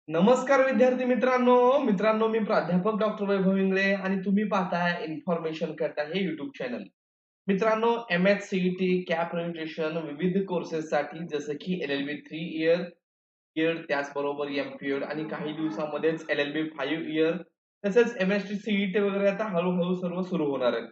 नमस्कार विद्यार्थी मित्रांनो मी प्राध्यापक डॉक्टर वैभव इंगळे आणि तुम्ही पाहताय इन्फॉर्मेशन करता हे युट्यूब चॅनल. मित्रांनो एम.एस.सी.ई.टी, कॅप रजिस्ट्रेशन विविध कोर्सेससाठी जसं की एल-एल-बी 3 इयर त्याचबरोबर एम.पी.एड आणि काही दिवसामध्येच एल-एल-बी 5 इयर तसेच एम.एस.टी सी-ई-टी वगैरे आता हळू सर्व सुरू होणार आहेत.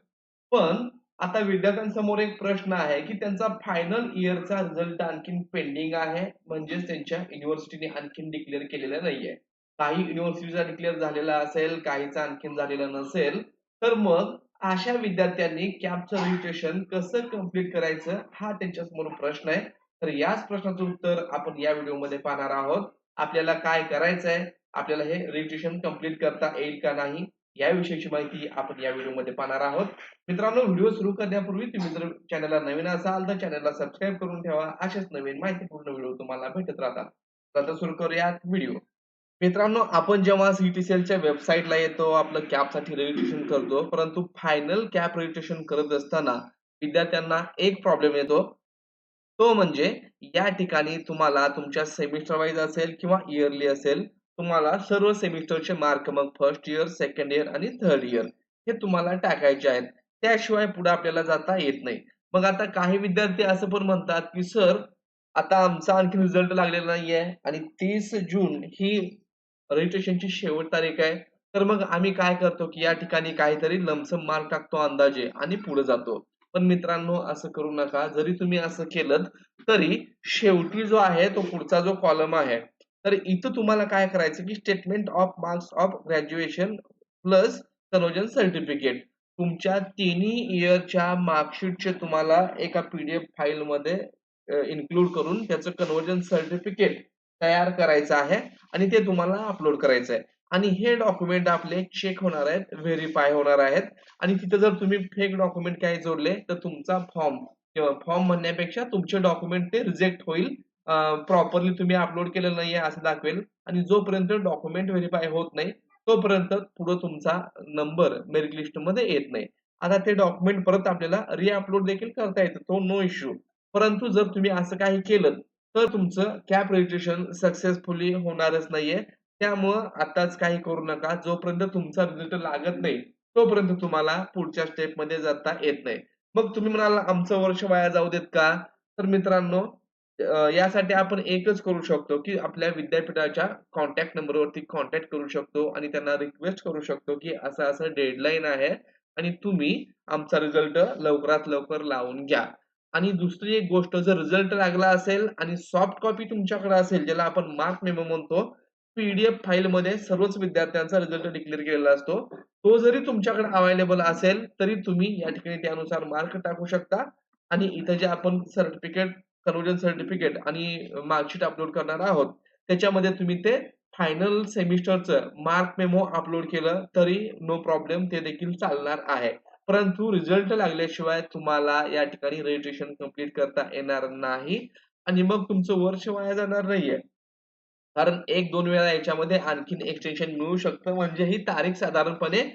पण आता विद्यार्थ्यांसमोर एक प्रश्न आहे की त्यांचा फायनल इयरचा रिझल्ट आणखीन पेंडिंग आहे. म्हणजेच त्यांच्या युनिव्हर्सिटीने आणखीन डिक्लेअर केलेलं नाहीये. काही युनिव्हर्सिटीचा डिक्लेअर झालेला असेल, काहीचा आणखीन झालेला नसेल. तर मग अशा विद्यार्थ्यांनी कॅपचं रजिस्ट्रेशन कसं कंप्लीट करायचं हा त्यांच्यासमोर प्रश्न आहे. तर याच प्रश्नाचं उत्तर आपण या व्हिडिओमध्ये पाहणार आहोत. आपल्याला काय करायचंय, आपल्याला हे रजिस्ट्रेशन कंप्लीट करता येईल का नाही, याविषयीची माहिती आपण या व्हिडिओमध्ये पाहणार आहोत. मित्रांनो व्हिडिओ सुरू करण्यापूर्वी तुम्ही जर चॅनलला नवीन असाल तर चॅनलला सबस्क्राईब करून ठेवा. अशाच नवीन माहितीपूर्ण व्हिडिओ तुम्हाला भेटत राहतात. तर आता सुरू करूयात व्हिडिओ. मित्रांनो आपण जेव्हा सीईटीसीएलच्या वेबसाईटला येतो, आपलं कॅपसाठी रजिस्ट्रेशन करतो, परंतु फायनल कॅप रजिस्ट्रेशन करत असताना विद्यार्थ्यांना एक प्रॉब्लेम येतो. तो म्हणजे या ठिकाणी तुम्हाला तुमच्या सेमिस्टर वाईज असेल किंवा इयरली असेल, तुम्हाला सर्व सेमिस्टरचे मार्क मग फर्स्ट इयर, सेकंड इयर आणि थर्ड इयर हे तुम्हाला टाकायचे आहेत. त्याशिवाय पुढे आपल्याला जाता येत नाही. मग आता काही विद्यार्थी असं पण म्हणतात, की सर आता आमचा आणखी रिझल्ट लागलेला नाहीये आणि 30 जून ही रजिस्ट्रेशनची शेवट तारीख आहे. तर मग आम्ही काय करतो, की या ठिकाणी काहीतरी लमसम मार्क टाकतो अंदाजे आणि पुढे जातो. पण मित्रांनो असं करू नका. जरी तुम्ही असं केलंत, तरी शेवटी जो आहे तो पुढचा जो कॉलम आहे, तर इथं तुम्हाला काय करायचं, की statement of marks of graduation plus conversion certificate तुमच्या तिन्ही इयरच्या मार्कशीटचे तुम्हाला एका पीडीएफ फाईलमध्ये इन्क्लूड करून त्याचं कन्व्हर्जन सर्टिफिकेट तयार करायचं आहे आणि ते तुम्हाला अपलोड करायचं आहे. आणि हे डॉक्युमेंट आपले चेक होणार आहेत, व्हेरिफाय होणार आहेत आणि तिथे जर तुम्ही फेक डॉक्युमेंट काही जोडले तर तुमचा फॉर्म किंवा फॉर्म म्हणण्यापेक्षा तुमचे डॉक्युमेंट ते रिजेक्ट होईल. प्रॉपरली तुम्ही अपलोड केलेलं नाहीये असं दाखवेल आणि जोपर्यंत डॉक्युमेंट व्हेरिफाय होत नाही तोपर्यंत पुढे तुमचा नंबर मेरिट लिस्ट मध्ये येत नाही. आता ते डॉक्युमेंट परत आपल्याला रिअपलोड देखील करता येतं, तो नो इश्यू. परंतु जर तुम्ही असं काही केलं तर तुमचं कॅप रजिस्ट्रेशन सक्सेसफुली होणारच नाहीये. त्यामुळं आताच काही करू नका. जोपर्यंत तुमचा रिझल्ट लागत नाही, तोपर्यंत तुम्हाला पुढच्या स्टेपमध्ये जाता येत नाही. मग तुम्ही म्हणाल आमचं वर्ष वाया जाऊ देत का? तर मित्रांनो यासाठी आपण एकच करू शकतो, की आपल्या विद्यापीठाच्या कॉन्टॅक्ट नंबरवरती कॉन्टॅक्ट करू शकतो आणि त्यांना रिक्वेस्ट करू शकतो, की असं-असं डेडलाईन आहे आणि तुम्ही आमचा रिझल्ट लवकरात लवकर लावून घ्या. आणि दुसरी एक गोष्ट जर रिझल्ट लागला असेल आणि सॉफ्ट कॉपी तुमच्याकडे असेल, ज्याला आपण मार्क मेमो म्हणतो, पीडीएफ फाईलमध्ये सर्वच विद्यार्थ्यांचा रिझल्ट डिक्लेअर केलेला असतो. तो जरी तुमच्याकडे अवेलेबल असेल, तरी तुम्ही या ठिकाणी त्यानुसार मार्क टाकू शकता आणि इथं जे आपण सर्टिफिकेट, कन्व्हर्जन सर्टिफिकेट आणि मार्कशीट अपलोड करणार आहोत, त्याच्यामध्ये तुम्ही ते फायनल सेमिस्टरचं मार्क मेमो अपलोड केलं तरी नो प्रॉब्लेम ते देखील चालणार आहे. परंतु रिझल्ट लागल्याशिवाय तुम्हाला या ठिकाणी रजिस्ट्रेशन कंप्लीट करता येणार नाही आणि मग तुमचं वर्ष वाया जाणार नाहीये. कारण 1-2 वेळा याच्यामध्ये आणखीन एक्सटेन्शन मिळू शकतं. म्हणजे ही तारीख साधारणपणे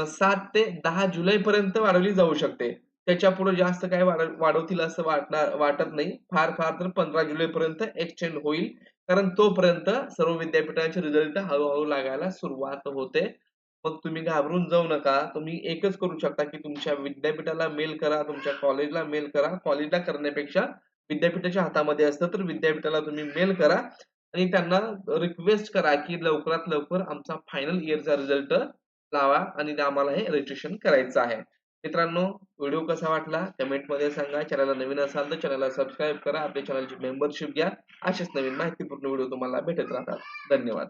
7 ते 10 जुलैपर्यंत वाढवली जाऊ शकते. त्याच्यापुढे जास्त काही वाढवतील असं वाटत नाही. फार तर 15 जुलैपर्यंत एक्सटेंड होईल. कारण तोपर्यंत सर्व विद्यापीठांचे रिझल्ट हळू लागायला सुरुवात होते. मग तुम्ही घाबरून जाऊ नका. तुम्ही एकच करू शकता, की तुमच्या विद्यापीठाला मेल करा, तुमच्या कॉलेजला मेल करा. कॉलेजला करण्यापेक्षा विद्यापीठाच्या हातामध्ये असतं, तर विद्यापीठाला तुम्ही मेल करा आणि त्यांना रिक्वेस्ट करा, की लवकरात लवकर आमचा फायनल इयरचा रिझल्ट लावा आणि आम्हाला हे रजिस्ट्रेशन करायचं आहे. मित्रांनो, व्हिडिओ कसा वाटला कमेंटमध्ये सांगा. चॅनलला नवीन असाल तर चॅनलला सबस्क्राईब करा. आपल्या चॅनलची मेंबरशिप घ्या. असेच नवीन माहितीपूर्ण व्हिडिओ तुम्हाला भेटत राहतात. धन्यवाद.